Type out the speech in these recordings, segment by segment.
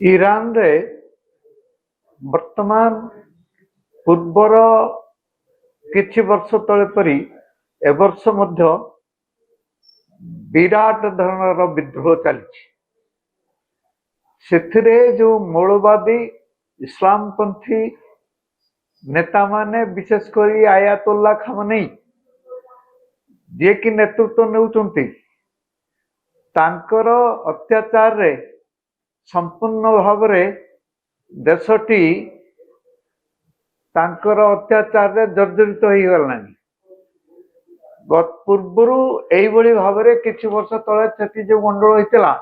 Iran रे वर्तमान पूर्वर किछि वर्ष तले परी ए वर्ष मध्य विराट धरणर विद्रोह चली से जो मौलवादी इस्लामपंथी नेता माने विशेषकर आयातुल्ला खामेनी जे कि नेतृत्व नेउचंती तांकर अत्याचार रे संपूर्ण भाव देशटी तांकर अत्याचार रे जर्जरित हो गलानी। पूर्वर यही भाव किछि वर्ष तले से जो गंडोल होता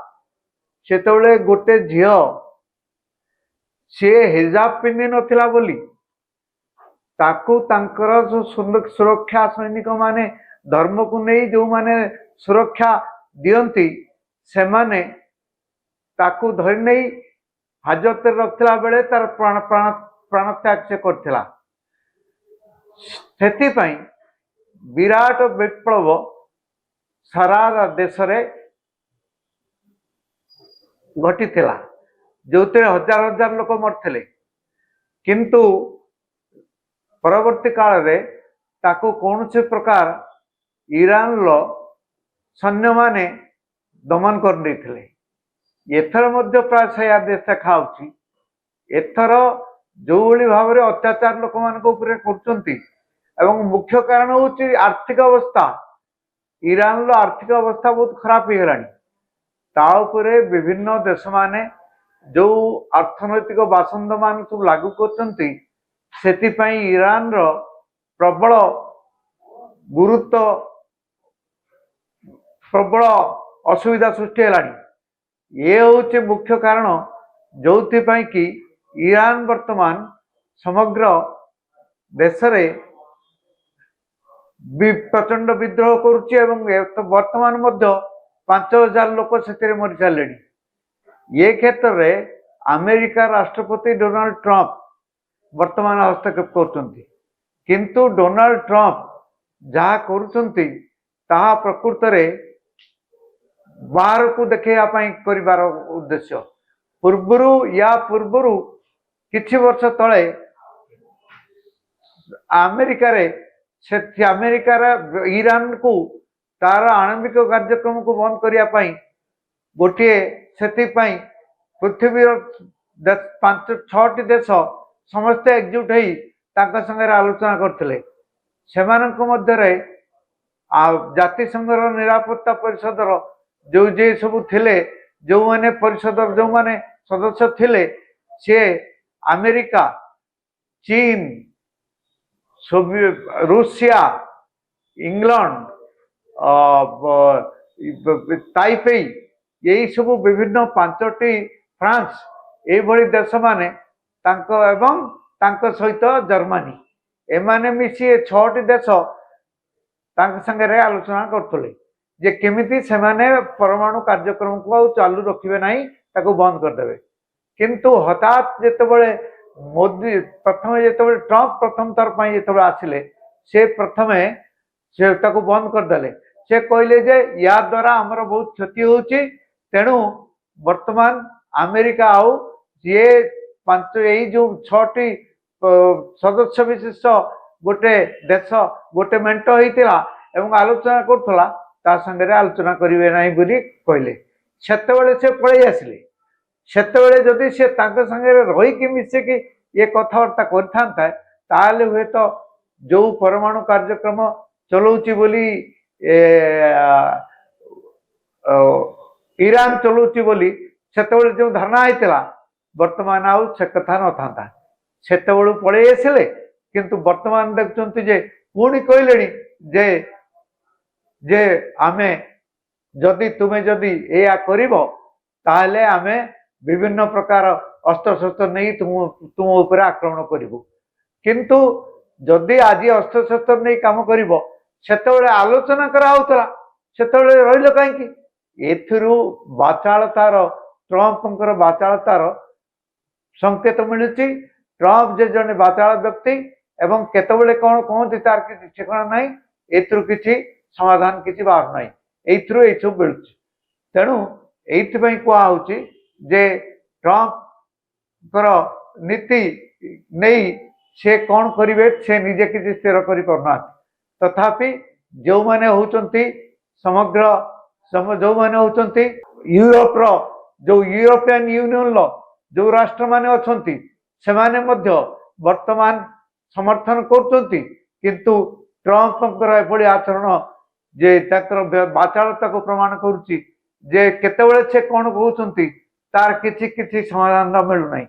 से गोटे झील सी हिजाब पिंधि नथिला बोली ताकू तांकर जो सुरक्षा सैनिक माने धर्म को नहीं जो माने सुरक्षा दियंती से माने ताकू धरी नहीं हाजत रखला बेले तार प्राण प्राण प्राण त्याग से करथिला। सेतिपई विराट विप्लव सारा देश रे घटीथिला जो हजार हजार लोक मरथिले किंतु परवर्ती काल रे ताकू कौनसी प्रकार ईरान लो सैन्य माने दमन कर देथिले। एथर मध्य प्राय से आदेश खाऊची एथर जो भाव में अत्याचार लोक मान कर मुख्य कारण हूँ आर्थिक अवस्था। ईरान रो आर्थिक अवस्था बहुत खराब हो गलानी। विभिन्न देश माने जो अर्थनैतिक बासंद मान सब लागू कर ईरान रो प्रबल गुरुत्व प्रबल असुविधा सृष्टि है। ये हूँ मुख्य कारण जो कि ईरान वर्तमान समग्र देश रे प्रचंड विद्रोह करुच्ची वर्तमान मध्य 5000 लोक से मरी सारे। ये क्षेत्र में अमेरिका राष्ट्रपति डोनाल्ड ट्रंप वर्तमान हस्तक्षेप किंतु डोनाल्ड ट्रंप जहाँ करुछंती ताहा प्रकृत रे बाहर को देखाई कर उद्देश्य। पूर्वर किछि वर्ष तले अमेरिका ईरान को तार आणविक कार्यक्रम को बंद करने गोटे से पृथ्वी 5-6टी देश समस्ते एकजुट हो संगे आलोचना करते। जातिसंघ निरापत्ता परिषद जो जे सब थिले जो माने परिषद जो माने सदस्य थिले से अमेरिका चीन रूसिया इंग्लैंड ताइपेई यही सब विभिन्न 5टी फ्रांस ये देश माने सहित जर्मनी एमाने मिसी 6टी देश संगे आलोचना करथले जे केमिति सेमाने परमाणु कार्यक्रम को चालू रखिबे नहीं ताको बंद कर देबे। किंतु हठात जेतेबेले मोदी प्रथम जेतेबेले ट्रंप प्रथम थर पई जेतेबेले आसिले से प्रथमे से ताको बंद कर देले। से कहले जे या द्वारा हमर बहुत क्षति होची तेणु वर्तमान अमेरिका आउ ये 5 यही जो 6टी सदस्य विशिष्ट गोटे देश गोटे मेंट होइतिला एवं आलोचना करथला ता संगे आलोचना करिवे नाही बोली कहले। सेतेबेले से पळै आसिले सेतेबेले जदि से तांके संगे रही कि मिसे कि ये कथावार्ता करथांता ताले हुए तो जो परमाणु कार्यक्रम चलौची बोली ईरान चलौची बोली सेतेबेले जो धारणा आइतला वर्तमान आउ से कथा न थांता सेतेबेले पळै आसिले किंतु वर्तमान देखुंती जे पुणी कहले जे जे आमे जदि तुम्हें जदि या करिवो ताहले आमे विभिन्न प्रकार अस्त्र शस्त्र नहीं तुम ऊपर आक्रमण करिवो। किंतु जदि आज अस्त्र शस्त्र नहीं काम करिवो सेतेबेले आलोचना करा होतला सेतेबेले रहिलो काहेकि एथिरु बाचालतार ट्रंपकर बाचालतार संकेत मिलुची। ट्रंप जे जने बाचाल व्यक्ति एवं केतेबेले कौन कहते तार किसी ठिकाना नहीं एथिरु किछि समाधान किसी बाहर नहीं एथु मिलूँ। तेणु ये कहुची जे ट्रंप नीति नहीं से कौन करेंगे से निजे किसी स्थिर कर तथापि जो मैंने होती समग्र जो मैंने होती यूरोप रो जो यूरोपियन यूनियन लो जो राष्ट्र माने अछंती से माने मध्य वर्तमान समर्थन करछंती किंतु ट्रम्प एभली आचरण जे बाचालता को प्रमाण करुच्ची जे केतेबेले से कौन कहते तार किछि किछि समाधान मिलूना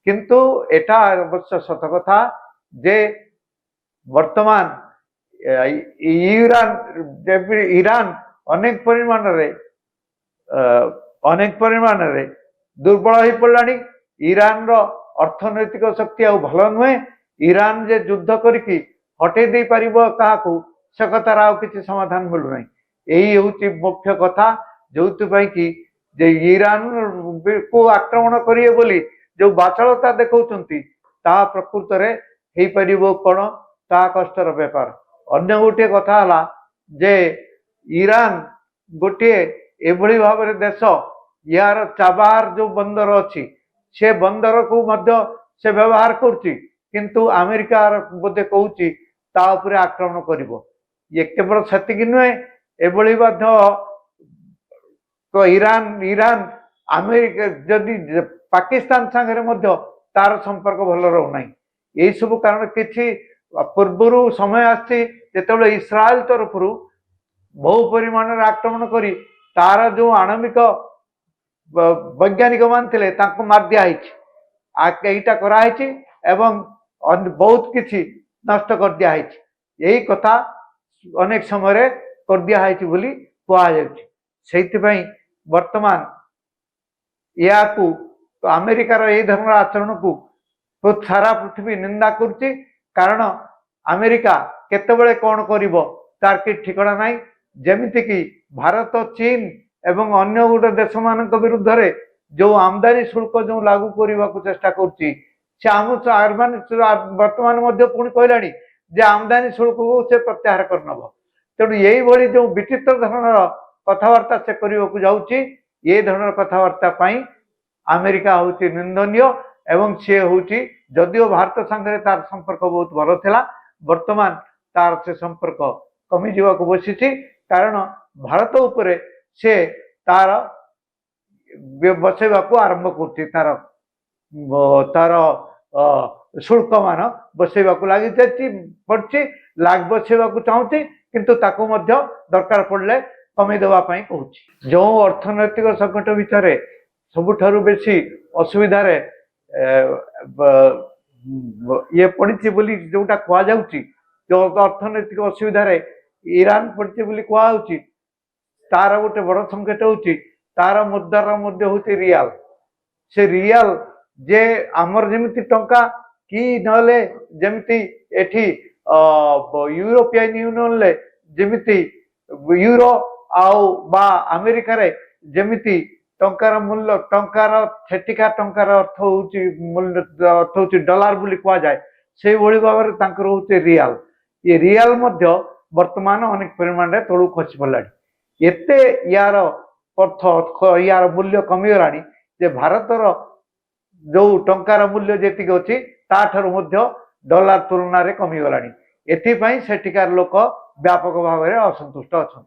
किंतु एटा अवश्य सत कथा जे वर्तमान ईरान अनेक परिमाण रे दुर्बल हो पड़ानी ईरान रो अर्थनैतिक शक्ति आ भल नुहे ईरान जे युद्ध करके हटे दे पारिबो काहाकू से कथार आउ किछि समाधान मिलूना यही हूँ मुख्य कथा जो कि जे ईरान को आक्रमण करिए बोली जो बाचालता देखौचंती ता प्रकृत रे हेई परिबो कोन ता कष्टर व्यापार अन्य गोटे कथा हला जे ईरान गोटे एभली भाव देश यार चाबार जो बंदर अच्छी से बंदर को मध्य से व्यवहार करुच्ची किंतु अमेरिका बोधे कहूँ ता उपरे आक्रमण करिवो ये केवल सेतिक नुहे एभली ईरान ईरान अमेरिका जदि पाकिस्तान संगे मध्य तार संपर्क भल रहूना यही सब कारण किछि पूर्वर समय आते इस्राएल तरफ बहु परिमाण आक्रमण करी तार जो आणविक वैज्ञानिक मान थे मार दिया कराई एवं बहुत किछि नष्ट कर दिया यही कथा अनेक समय कर दिया बोली कहुई वर्तमान या तो अमेरिकार यही धरण आचरण को सारा पृथ्वी निंदा करुच्ची कारण अमेरिका केतेबेले कौन करिवो तार कि ठिकाना नहीं जेमिति कि भारत चीन एवं अन्य गोटे देश मान विरुद्ध रे जो आमदानी शुल्क जो लागू करने को चेष्टा करुच्ची से आम वर्तमान पुणी कहलानी जे आमदानी शुल्क को से प्रत्याहार करनब तेणु यही भली जो विचित्र धरणर कथबार्ता से करने को जाऊँगी ये धरण कथबार्ता अमेरिका हूँ निंदनीय एवं सी हूँ जदिओ भारत संगे तार संपर्क बहुत भल था वर्तमान तार से संपर्क कमी जावा बसी कारण भारत उपरे से तार बसैवा आरंभ कर तार शुल्क मान बसैवा लगी पड़ी लाग बसैवा चाहूँगी किंतु ताकू दरकार पड़े कमी देवाई कहूँ जो अर्थनैतिक संकट भितर सबुठारु बेसी असुविधा ये पड़ी बोली जोटा कह जो अर्थनैतिक असुविधा ईरान पड़ी कहुच्ची तार गोटे बड़ संकेत हूँ तार मुद्रार मूल्य हूँ रियाल से रियाल जे आमर जमी टंका कि नले जमी एठी यूरोपियन यूनियन ले जमी यूरो आउ बा अमेरिका रे जमिति टंकार मूल्य टंकार सेठिका टंकार अर्थ होउची मूल्य अर्थ होउची डॉलर बोली कह जाए से भली भाव में तांकर होउची रियाल ये रियाल मध्य वर्तमान अनेक परिमाण रे तळु खसी पड़ानी एते यार अर्थ यार मूल्य कमीगलानी जे भारतर जो टंकार मूल्य जेतिक अछि ताठारु मध्य डॉलर तुलना रे कमीगलानी एथिपाई सेठिकार लोक व्यापक भाव में असंतुष्ट अच्छा।